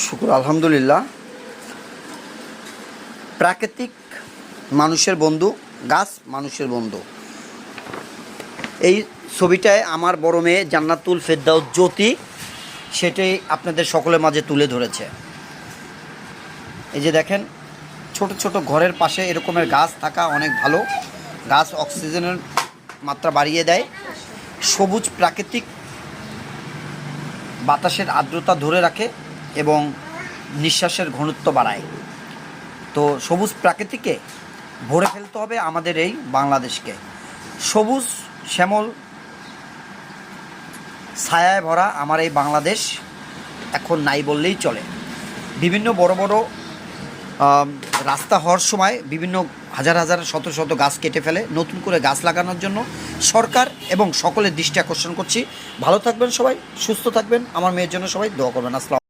শুকুর আলহামদুলিল্লাহ। প্রাকৃতিক মানুষের বন্ধু, গাছ মানুষের বন্ধু। এই ছবিটায় আমার বড় মেয়ে জান্নাতুল ফেরদাউস জ্যোতি সেটাই আপনাদের সকলের মাঝে তুলে ধরেছে। এই যে দেখেন, ছোট ছোট ঘরের পাশে এরকমের গাছ থাকা অনেক ভালো। গাছ অক্সিজেনের মাত্রা বাড়িয়ে দেয়, সবুজ প্রাকৃতিক বাতাসের আর্দ্রতা ধরে রাখে এবং নিঃশ্বাসের ঘনত্ব বাড়ায়। তো সবুজ প্রাকৃতিকে ভরে ফেলতে হবে আমাদের এই বাংলাদেশকে। সবুজ শ্যামল ছায়ায় ভরা আমার এই বাংলাদেশ এখন নাই বললেই চলে। বিভিন্ন বড় বড় রাস্তা হওয়ার সময় বিভিন্ন হাজার হাজার শত শত গাছ কেটে ফেলে। নতুন করে গাছ লাগানোর জন্য সরকার এবং সকলের দৃষ্টি আকর্ষণ করছি। ভালো থাকবেন সবাই, সুস্থ থাকবেন, আমার মেয়ের জন্য সবাই দোয়া করবেন। আসসালাম।